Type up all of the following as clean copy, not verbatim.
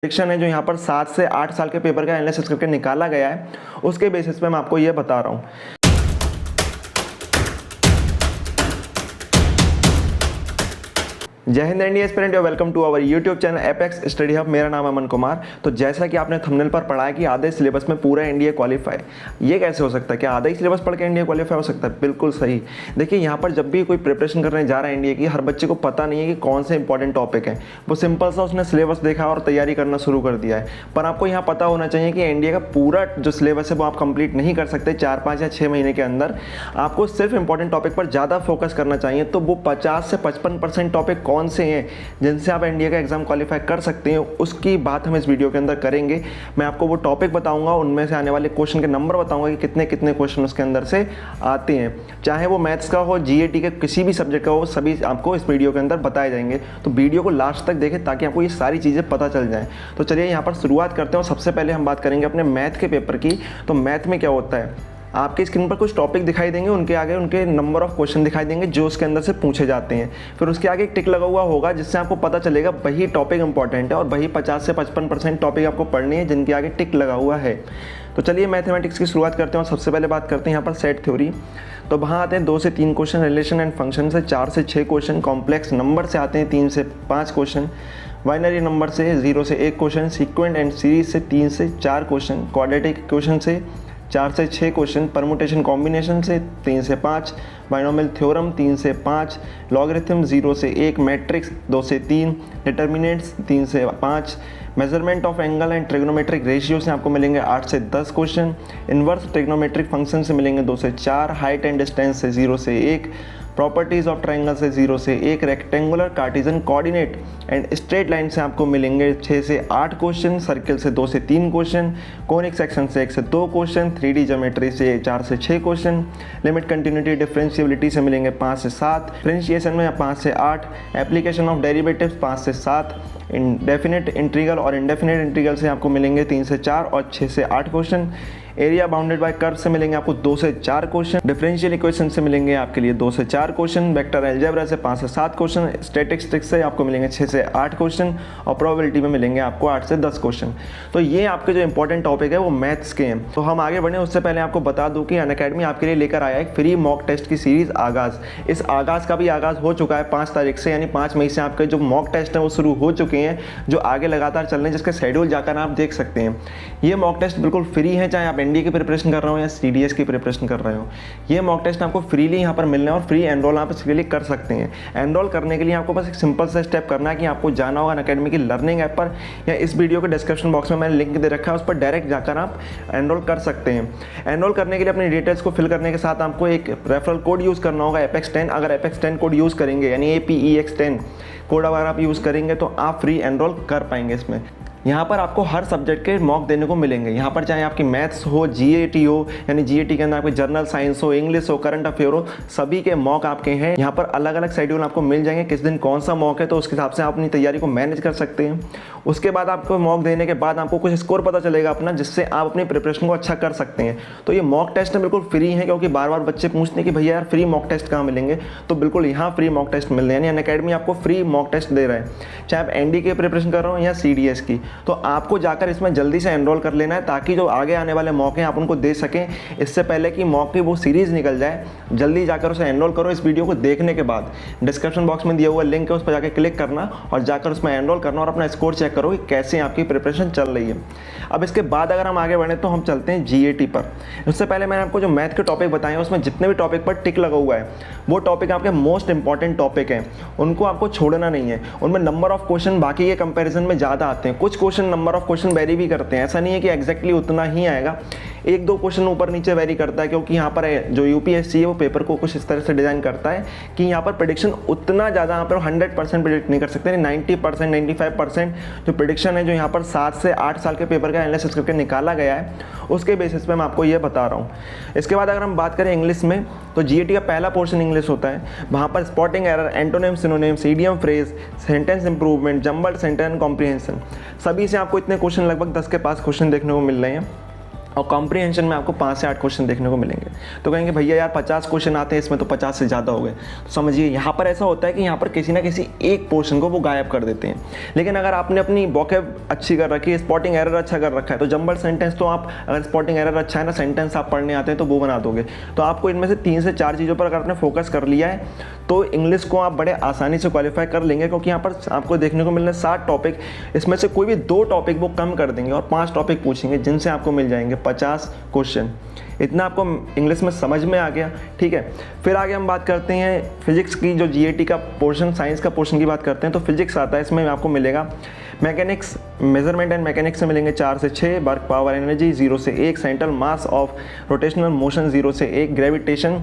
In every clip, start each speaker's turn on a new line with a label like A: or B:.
A: Prediction है जो यहाँ पर 7 से 8 साल के पेपर का एनालिसिस करके निकाला गया है, उसके बेसिस पे मैं आपको ये बता रहा हूँ। जय हिंद India aspirant, welcome to our YouTube channel apex study hub. मेरा नाम है अमन कुमार। तो जैसा कि आपने थंबनेल पर पढ़ा है कि आधे सिलेबस में पूरा इंडिया क्वालिफाई, ये कैसे हो सकता है? क्या आधा ही सिलेबस पढ़ के इंडिया क्वालिफाई हो सकता है? बिल्कुल सही। देखिए, यहाँ पर जब भी कोई प्रिपरेशन करने जा रहा है इंडिया की, हर बच्चे को पता नहीं है कि कौन से इंपॉर्टेंट टॉपिक हैं। वो सिंपल सा उसने सिलेबस देखा और तैयारी करना शुरू कर दिया है। पर आपको यहाँ पता होना चाहिए कि इंडिया का पूरा जो सिलेबस है वो आप कंप्लीट नहीं कर सकते 4, 5 या 6 महीने के अंदर। आपको सिर्फ इंपॉर्टेंट टॉपिक पर ज़्यादा फोकस करना चाहिए। तो वो 50 से 55% टॉपिक कौन से हैं जिनसे आप इंडिया का एग्जाम क्वालिफाई कर सकते हैं, उसकी बात हम इस वीडियो के अंदर करेंगे। मैं आपको वो टॉपिक बताऊंगा, उनमें से आने वाले क्वेश्चन के नंबर बताऊंगा कि कितने कितने क्वेश्चन उसके अंदर से आते हैं। चाहे वो मैथ्स का हो, जीएटी के किसी भी सब्जेक्ट का हो, सभी आपको इस वीडियो के अंदर बताए जाएंगे। तो वीडियो को लास्ट तक देखें ताकि आपको ये सारी चीज़ें पता चल जाएँ। तो चलिए यहाँ पर शुरुआत करते हैं। और सबसे पहले हम बात करेंगे अपने मैथ के पेपर की। तो मैथ में क्या होता है, आपकी स्क्रीन पर कुछ टॉपिक दिखाई देंगे, उनके आगे उनके नंबर ऑफ क्वेश्चन दिखाई देंगे जो उसके अंदर से पूछे जाते हैं। फिर उसके आगे एक टिक लगा हुआ होगा जिससे आपको पता चलेगा वही टॉपिक इंपॉर्टेंट है और वही 50 से 55% टॉपिक आपको पढ़नी है जिनके आगे टिक लगा हुआ है। तो चलिए मैथमेटिक्स की शुरुआत करते हैं और सबसे पहले बात करते हैं यहाँ पर सेट थ्योरी। तो वहाँ आते हैं 2 से 3 क्वेश्चन रिलेशन एंड फंक्शन से, 4 से 6 क्वेश्चन कॉम्प्लेक्स नंबर से आते हैं 3 से 5 क्वेश्चन, बाइनरी नंबर से 0 से 1 क्वेश्चन, सीक्वेंट एंड सीरीज से 3 से 4 क्वेश्चन, क्वाड्रेटिक इक्वेशन से 4 से 6 क्वेश्चन, परमुटेशन कॉम्बिनेशन से 3 से 5, बाइनोमियल थ्योरम 3 से 5, लॉगरिथम 0 से 1, मैट्रिक्स 2 से 3, डिटर्मिनेंट्स 3 से 5, measurement of angle and trigonometric ratio से आपको मिलेंगे 8 से 10 क्वेश्चन, इन्वर्स ट्रिग्नोमेट्रिक फंक्शन से मिलेंगे 2 से 4, हाइट एंड डिस्टेंस से 0 से 1, प्रॉपर्टीज ऑफ ट्रायंगल से 0 से 1, rectangular Cartesian coordinate and straight line से आपको मिलेंगे 6 से 8 क्वेश्चन, सर्किल से 2 से 3 क्वेश्चन, कोनिक सेक्शन से 1 से 2 क्वेश्चन, 3D ज्योमेट्री से 4 से 6 क्वेश्चन, लिमिट कंटिन्यूटी डिफरेंशिएबिलिटी से मिलेंगे 5 से 7, डिफरेंशिएशन में 5 से 8, एप्लीकेशन ऑफ डेरिवेटिव्स 5 से 7, इंडेफिनिट इंटीग्रल और इंडेफिनिट इंटीग्रल से आपको मिलेंगे 3 से 4 और 6 से 8 question, area bounded by curve से मिलेंगे आपको 2 से 4 क्वेश्चन, डिफरेंशियल इक्वेशन से मिलेंगे आपके लिए 2 से 4 क्वेश्चन, वेक्टर अलजेब्रा से 5 से 7 क्वेश्चन, स्टैटिस्टिक्स से आपको मिलेंगे 6 से 8 क्वेश्चन और प्रोबेबिलिटी में मिलेंगे आपको 8 से 10 क्वेश्चन। तो ये आपके जो इंपॉर्टेंट टॉपिक है वो मैथ्स के हैं। तो हम आगे बढ़े उससे पहले आपको बता दूं कि अनअकैडमी आपके लिए लेकर आया है फ्री मॉक टेस्ट की सीरीज आगाज़। इस आगाज़ का भी आगाज़ हो चुका है 5 तारीख से, यानी 5 मई से आपके जो मॉक टेस्ट हैं वो शुरू हो चुके हैं, जो आगे लगातार चल रहे हैं, जिसका शेड्यूल जाकर आप देख सकते हैं। ये मॉक टेस्ट बिल्कुल फ्री है, चाहे आप एनडीए की प्रिपरेशन कर रहे हो या सीडीएस की प्रिपरेशन कर रहे हो। ये मॉक टेस्ट आपको फ्रीली यहाँ पर मिलने और फ्री एनरोल आप फ्रीली कर सकते हैं। एनरोल करने के लिए आपको बस एक सिंपल सा स्टेप करना है कि आपको जाना होगा अनअकैडमी की लर्निंग ऐप पर, या इस वीडियो के डिस्क्रिप्शन बॉक्स में मैंने लिंक दे रखा है, उस पर डायरेक्ट जाकर आप एनरोल कर सकते हैं। एनरोल करने के लिए अपनी डिटेल्स को फिल करने के साथ आपको एक रेफरल कोड यूज़ करना होगा, एपेक्स 10। अगर एपेक्स 10 कोड यूज़ करेंगे, यानी APEX 10 कोड अगर आप यूज़ करेंगे तो आप फ्री एनरोल कर पाएंगे इसमें। यहाँ पर आपको हर सब्जेक्ट के मॉक देने को मिलेंगे। यहाँ पर चाहे आपकी मैथ्स हो, जीएटी हो, यानी जीएटी के अंदर आपके जर्नल साइंस हो, इंग्लिश हो, करंट अफेयर हो, सभी के मॉक आपके हैं। यहाँ पर अलग अलग शेड्यूल आपको मिल जाएंगे, किस दिन कौन सा मॉक है, तो उसके हिसाब से आप अपनी तैयारी को मैनेज कर सकते हैं। उसके बाद आपको मॉक देने के बाद आपको कुछ स्कोर पता चलेगा अपना, जिससे आप अपनी प्रिपरेशन को अच्छा कर सकते हैं। तो ये मॉक टेस्ट बिल्कुल फ्री है, क्योंकि बार बार बच्चे पूछते हैं कि भैया यार फ्री मॉक टेस्ट कहाँ मिलेंगे, तो बिल्कुल यहाँ फ्री मॉक टेस्ट मिल रहे हैं। यानी अनअकैडमी आपको फ्री मॉक टेस्ट दे रहा है, चाहे आप एनडी की प्रिपरेशन कर रहे हो या सीडीएस की। तो आपको जाकर इसमें जल्दी से एनरोल कर लेना है, ताकि जो आगे आने वाले मौके आप उनको दे सकें इससे पहले कि मॉक की वो सीरीज़ निकल जाए। जल्दी जाकर उसे एनरोल करो। इस वीडियो को देखने के बाद डिस्क्रिप्शन बॉक्स में दिया हुआ लिंक है, उस पर जाकर क्लिक करना और जाकर उसमें एनरोल करना और अपना स्कोर चेक करो कि कैसे आपकी प्रिपरेशन चल रही है। अब इसके बाद अगर हम आगे बढ़े तो हम चलते हैं जीएटी पर। उससे पहले मैंने आपको जो मैथ के टॉपिक बताए हैं, उसमें जितने भी टॉपिक पर टिक लगा हुआ है वो टॉपिक आपके मोस्ट इंपॉर्टेंट टॉपिक हैं, उनको आपको छोड़ना नहीं है। उनमें नंबर ऑफ क्वेश्चन बाकी के कंपैरिजन में ज़्यादा आते हैं। कुछ question number of question very भी करते हैं, ऐसा नहीं है कि एग्जैक्टली उतना ही आएगा, 1-2 क्वेश्चन ऊपर नीचे वेरी करता है, क्योंकि यहाँ पर जो यूपीएससी है वो पेपर को कुछ इस तरह से डिज़ाइन करता है कि यहाँ पर प्रेडिक्शन उतना ज़्यादा यहाँ पर 100% प्रेडिक्ट नहीं कर सकते। 90%, 95% जो प्रेडिक्शन है जो यहाँ पर 7 से 8 साल के पेपर का एनालिसिस करके निकाला गया है, उसके बेसिस पे मैं आपको ये बता रहा हूँ। इसके बाद अगर हम बात करें इंग्लिश में, तो जीएटी का पहला पोर्शन इंग्लिश होता है। वहाँ पर spotting error, antonym, synonyms, idiom phrase, sentence improvement, jumbled sentence comprehension, सभी से आपको इतने क्वेश्चन लगभग 10 के पास क्वेश्चन देखने को मिल रहे हैं। और कॉम्प्रीहेंशन में आपको 5 से 8 क्वेश्चन देखने को मिलेंगे। तो कहेंगे भैया यार 50 क्वेश्चन आते हैं, इसमें तो 50 से ज़्यादा हो गए। तो समझिए यहाँ पर ऐसा होता है कि यहाँ पर किसी ना किसी एक पोर्शन को वो गायब कर देते हैं। लेकिन अगर आपने अपनी वोकैब अच्छी कर रखी है, स्पॉटिंग एरर अच्छा कर रखा है, तो जंबल सेंटेंस तो आप, अगर स्पॉटिंग एरर अच्छा है ना, सेंटेंस आप पढ़ने आते हैं तो वो बना दोगे। तो आपको इनमें से 3 से 4 चीज़ों पर अगर आपने फोकस कर लिया है तो इंग्लिश को आप बड़े आसानी से क्वालिफाई कर लेंगे, क्योंकि यहाँ पर आपको देखने को मिलने 60 टॉपिक, इसमें से कोई भी 2 टॉपिक वो कम कर देंगे और 5 टॉपिक पूछेंगे जिनसे आपको मिल जाएंगे 50 क्वेश्चन। इतना आपको इंग्लिश में समझ में आ गया, ठीक है। फिर आगे हम बात करते हैं फिजिक्स की, जो जीएटी का पोर्शन, साइंस का पोर्शन की बात करते हैं तो फिजिक्स आता है। इसमें आपको मिलेगा मैकेनिक्स, मेजरमेंट एंड मैकेनिक्स से मिलेंगे 4 से 6, वर्क पावर एनर्जी 0 से 1, central mass of rotational motion 0 से 1, ग्रेविटेशन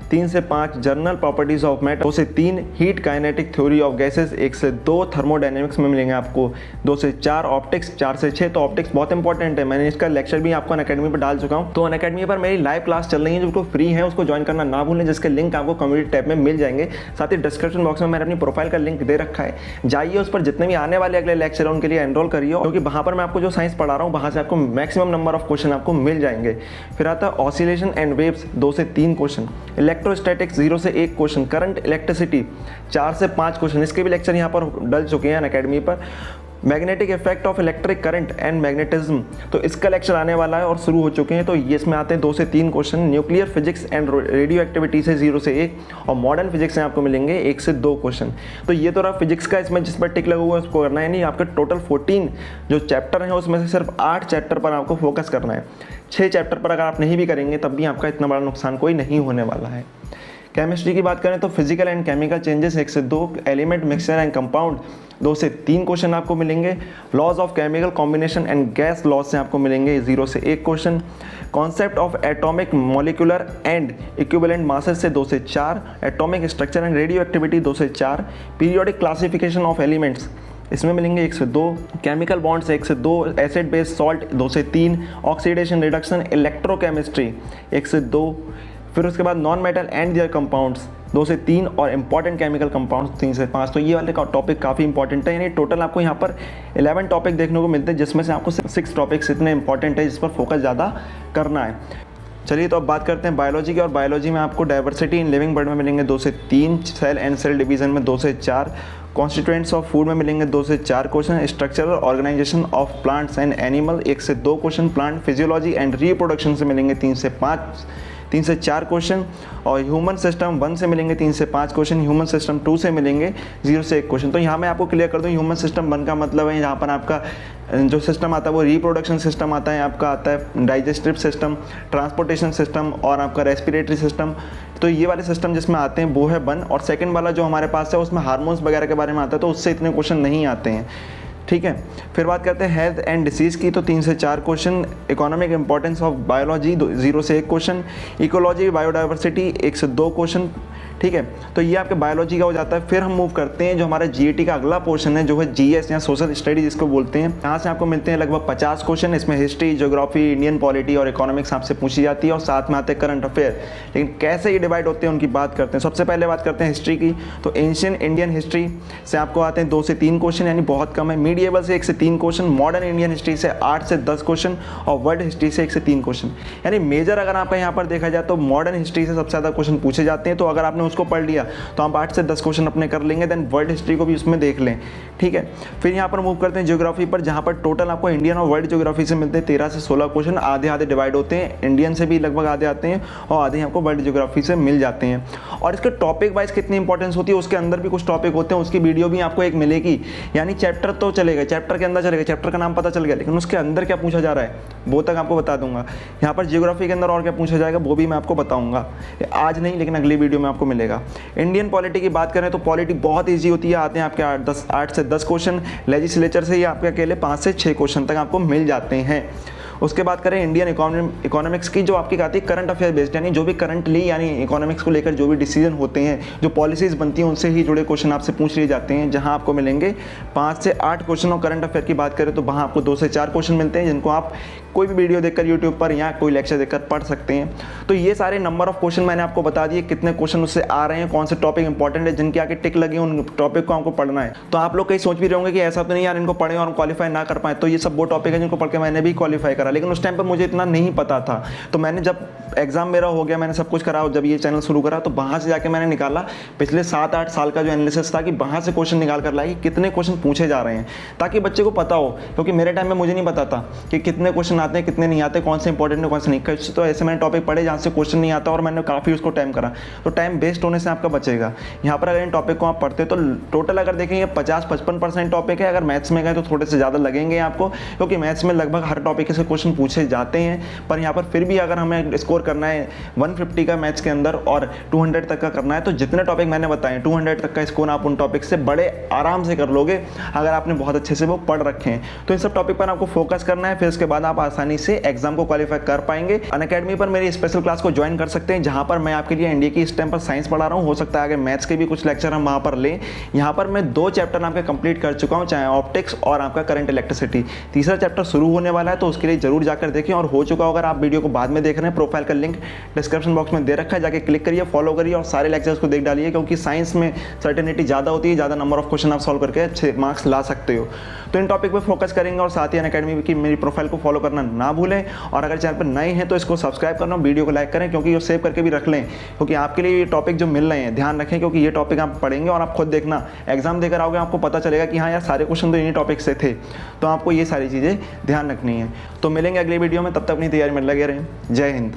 A: 3 से 5, जर्नल प्रॉपर्टीज ऑफ मैटर 2 से 3, heat kinetic theory of gases 1 से 2, थर्मोडायनेमिक्स में मिलेंगे आपको 2 से 4, ऑप्टिक्स 4 से 6। तो ऑप्टिक्स बहुत इंपॉर्टेंट है, मैंने इसका लेक्चर भी आपको अनअकैडमी पर डाल चुका हूँ। तो अनअकैडमी पर मेरी लाइव क्लास चल रही है, जो फ्री है, उसको ज्वाइन करना ना भूलें, जिसके लिंक आपको कम्युनिटी टैब में मिल जाएंगे। साथ ही डिस्क्रिप्शन बॉक्स में मैंने अपनी प्रोफाइल का लिंक दे रखा है, जाइए उस पर जितने भी आने वाले अगले लेक्चर है उनके लिए एनरोल करिए, क्योंकि वहाँ पर मैं आपको जो साइंस पढ़ा रहा हूँ वहाँ से आपको मैक्सिमम नंबर ऑफ क्वेश्चन आपको मिल जाएंगे। फिर आता है ऑसिलेशन एंड वेव्स 2 से 3 क्वेश्चन, इलेक्ट्रोस्टैटिक्स 0 से 1 क्वेश्चन, करंट इलेक्ट्रिसिटी 4 से 5 क्वेश्चन, इसके भी लेक्चर यहाँ पर डल चुके हैं अनअकैडमी पर। Magnetic effect of electric current and magnetism, तो इसका लेक्चर आने वाला है और शुरू हो चुके हैं। तो ये इसमें आते हैं 2 से 3 question. Nuclear physics and radio activity से 0 से 1, और मॉडर्न फिजिक्स से आपको मिलेंगे 1 से 2 क्वेश्चन। तो ये तो रहा फिजिक्स का, इसमें जिस पर टिक लगा हुआ है उसको करना है नहीं। आपके टोटल 14 जो चैप्टर हैं उसमें से सिर्फ 8 चैप्टर पर आपको फोकस करना है। 6 चैप्टर पर अगर आप नहीं भी करेंगे तब भी आपका इतना बड़ा नुकसान कोई नहीं होने वाला है। केमिस्ट्री की बात करें तो फिजिकल एंड केमिकल चेंजेस 1 से 2, एलिमेंट मिक्सचर एंड कंपाउंड 2 से 3 क्वेश्चन आपको मिलेंगे। Laws of chemical combination and gas laws से आपको मिलेंगे 0 से 1 question. Concept of atomic molecular and equivalent masses से 2 से 4, atomic structure and radioactivity 2 से 4, पीरियोडिक क्लासिफिकेशन ऑफ एलिमेंट्स इसमें मिलेंगे 1 से 2, केमिकल बॉन्ड्स 1 से 2, एसिड बेस सॉल्ट 2 से 3, ऑक्सीडेशन रिडक्शन इलेक्ट्रोकेमिस्ट्री 1 से 2, फिर उसके बाद non metal and their compounds 2 से 3, और इंपॉर्टेंट केमिकल कंपाउंड्स 3 से 5। तो ये वाले टॉपिक काफ़ी इंपॉर्टेंट है, यानी टोटल आपको यहाँ पर 11 टॉपिक देखने को मिलते हैं, जिसमें से आपको 6 टॉपिक्स इतने इंपॉर्टेंट है जिस पर फोकस ज़्यादा करना है। चलिए तो अब बात करते हैं बायोलॉजी की, और बायोलॉजी में आपको डाइवर्सिटी इन लिविंग बर्ड में मिलेंगे 2 से 3, सेल एंड सेल डिवीजन में 2 से 4, कॉन्स्टिट्यूएंट्स ऑफ फूड में मिलेंगे 2 से 4 question, structural organisation of plants and animal 1 से 2 question, plant physiology and reproduction से मिलेंगे 3 से 4 क्वेश्चन, और ह्यूमन सिस्टम 1 से मिलेंगे 3 से 5 क्वेश्चन, ह्यूमन सिस्टम 2 से मिलेंगे 0 से 1 क्वेश्चन। तो यहाँ मैं आपको क्लियर कर दूँ, ह्यूमन सिस्टम 1 का मतलब है यहाँ पर आपका जो सिस्टम आता है वो रिप्रोडक्शन सिस्टम आता है, आपका आता है डाइजेस्टिव सिस्टम, ट्रांसपोर्टेशन सिस्टम और आपका रेस्पिरेटरी सिस्टम। तो ये वाले सिस्टम जिसमें आते हैं वो है 1, और सेकंड वाला जो हमारे पास है उसमें हार्मोन्स वगैरह के बारे में आता है, तो उससे इतने क्वेश्चन नहीं आते हैं, ठीक है। फिर बात करते हैं हेल्थ एंड डिसीज़ की, तो 3 से 4 question, economic importance of biology 0 से 1 क्वेश्चन, इकोलॉजी बायोडाइवर्सिटी 1 से 2 क्वेश्चन, ठीक है। तो ये आपके बायोलॉजी का हो जाता है। फिर हम मूव करते हैं जो हमारा जीएटी का अगला पोर्शन है, जो है जीएस या सोशल स्टडी जिसको बोलते हैं। यहाँ से आपको मिलते हैं लगभग 50 क्वेश्चन, इसमें हिस्ट्री, ज्योग्राफी, इंडियन पॉलिटी और इकोनॉमिक्स आपसे पूछी जाती है, और साथ में आते हैं करंट अफेयर। लेकिन कैसे ये डिवाइड होते हैं उनकी बात करते हैं। सबसे पहले बात करते हैं हिस्ट्री की, तो एंशिएंट इंडियन हिस्ट्री से आपको आते हैं 2 से 3 क्वेश्चन, यानी बहुत कम है। मीडिएवल से 1 से 3 क्वेश्चन, मॉडर्न इंडियन हिस्ट्री से 8 से 10 क्वेश्चन, और वर्ल्ड हिस्ट्री से 1 से 3 क्वेश्चन। यानी मेजर अगर आपका यहाँ पर देखा जाए तो मॉडर्न हिस्ट्री से सबसे ज़्यादा क्वेश्चन पूछे जाते हैं। तो अगर आपने उसको पढ़ लिया तो आप 8 से 10 क्वेश्चन अपने कर लेंगे, देन वर्ल्ड हिस्ट्री को भी उसमें देख लें, ठीक है। फिर यहाँ पर मूव करते हैं ज्योग्राफी पर, जहाँ पर टोटल आपको इंडियन और वर्ल्ड ज्योग्राफी से मिलते हैं 13 से 16 क्वेश्चन, आधे आधे डिवाइड होते हैं, इंडियन से भी लगभग आधे आते हैं और आधे आपको वर्ल्ड ज्योग्राफी से मिल जाते हैं। और इसके टॉपिक वाइज कितनी इंपॉर्टेंस होती है, उसके अंदर भी कुछ टॉपिक होते हैं, उसकी वीडियो भी आपको एक मिलेगी। यानी चैप्टर तो चलेगा, चैप्टर के अंदर चलेगा, चैप्टर का नाम पता चल गया, लेकिन उसके अंदर क्या पूछा जा रहा है वो तक आपको बता दूंगा। यहाँ पर ज्योग्राफी के अंदर और क्या पूछा जाएगा वो भी मैं आपको बताऊंगा, आज नहीं लेकिन अगली वीडियो में आपको मिलेगा। इंडियन पॉलिटी की बात करें तो पॉलिटी बहुत ईजी होती है, आते हैं आपके 8 से 10 क्वेश्चन, लेजिस्लेचर से ही आपके अकेले 5 से 6 क्वेश्चन तक आपको मिल जाते हैं। उसके बाद करें इंडियन इकोनॉमिक्स की, जो आपकी आती है करंट अफेयर बेस्ड, यानी जो भी करंटली यानी इकोनॉमिक्स को लेकर जो भी डिसीजन होते हैं, जो पॉलिसीज बनती हैं, उनसे ही जुड़े क्वेश्चन आपसे पूछ लिए जाते हैं, जहां आपको मिलेंगे 5 से 8 क्वेश्चन। और करंट अफेयर की बात करें तो वहां आपको 2 से 4 क्वेश्चन मिलते हैं, जिनको आप कोई भी वीडियो देखकर यूट्यूब पर या कोई लेक्चर देखकर पढ़ सकते हैं। तो ये सारे नंबर ऑफ क्वेश्चन मैंने आपको बता दिए, कितने क्वेश्चन उससे आ रहे हैं, कौन से टॉपिक इंपॉर्टेंट है, जिनके आगे टिक लगी उन टॉपिक को आपको पढ़ना है। तो आप लोग कहीं सोच भी रहे होंगे कि ऐसा तो नहीं यार इनको पढ़े और क्वालिफाई ना कर पाए, तो ये सब वो टॉपिक है जिनको पढ़ के मैंने भी क्वालिफाई करा, लेकिन उस टाइम पर मुझे इतना नहीं पता था। तो मैंने जब एग्जाम मेरा हो गया, मैंने सब कुछ करा, जब ये चैनल शुरू करा तो वहाँ से जाके मैंने निकाला पिछले 7-8 साल का जो एनालिसिस था कि वहाँ से क्वेश्चन निकाल कर लाया कि कितने क्वेश्चन पूछे जा रहे हैं, ताकि बच्चे को पता हो। क्योंकि मेरे टाइम में मुझे नहीं पता था कि कितने क्वेश्चन आते हैं, कितने नहीं आते, कौन से इंपॉर्टेंट है, कौन से नहीं। कुछ तो ऐसे मैंने टॉपिक पढ़े जहाँ से क्वेश्चन नहीं आता और मैंने काफ़ी उसको टाइम करा। तो टाइम वेस्ट होने से आपका बचेगा। यहाँ पर अगर इन टॉपिक को आप पढ़ते तो टोटल अगर देखेंगे 50-55% टॉपिक है। अगर मैथ्स में गए तो थोड़े से ज़्यादा लगेंगे आपको, क्योंकि मैथ्स में लगभग हर टॉपिक से क्वेश्चन पूछे जाते हैं। पर यहाँ पर फिर भी अगर हमें स्कोर करना है 150 का मैथ्स के अंदर और 200 तक का करना है, तो जितने टॉपिक मैंने बताए 200 तक का स्कोर आप उन टॉपिक से बड़े आराम से कर लोगे अगर आपने बहुत अच्छे से वो पढ़ रखे हैं। तो इन सब टॉपिक पर आपको फोकस करना है, फिर उसके बाद आप आसानी से एग्जाम को क्वालिफाई कर पाएंगे। अनअकैडमी पर मेरी स्पेशल क्लास को ज्वाइन कर सकते हैं, जहां पर मैं आपके लिए एनडीए की इस टाइम पर साइंस पढ़ा रहा हूं। हो सकता है आगे मैथ्स के भी कुछ लेक्चर हम वहां पर लें। यहां पर मैं 2 चैप्टर आपके कंप्लीट कर चुका हूं, चाहे ऑप्टिक्स और आपका करंट इलेक्ट्रिसिटी। तीसरा चैप्टर शुरू होने वाला है, तो उसके लिए जरूर जाकर देखें। और हो चुका अगर आप वीडियो को बाद में देख रहे हैं, प्रोफाइल का लिंक डिस्क्रिप्शन बॉक्स में दे रखा है, जाके क्लिक करिए, फॉलो करिए और सारे लेक्चर्स को देख डालिए, क्योंकि साइंस में सर्टेनिटी ज़्यादा होती है, ज़्यादा नंबर ऑफ क्वेश्चन आप सॉल्व करके अच्छे मार्क्स ला सकते हो। तो इन टॉपिक पे फोकस करेंगे और साथ ही अनअकैडमी की मेरी प्रोफाइल को फॉलो करना ना भूलें। और अगर चैनल पर नए हैं तो इसको सब्सक्राइब करना, वीडियो को लाइक करें, क्योंकि ये सेव करके भी रख लें, क्योंकि आपके लिए ये टॉपिक जो मिल रहे हैं ध्यान रखें, क्योंकि ये टॉपिक आप पढ़ेंगे और आप खुद देखना एग्जाम देकर आओगे, आपको पता चलेगा कि हाँ यार सारे क्वेश्चन तो इन्हीं टॉपिक से थे। तो आपको ये सारी चीज़ें ध्यान रखनी है। तो मिलेंगे अगली वीडियो में, तब तक अपनी तैयारी में लगे रहें। जय हिंद।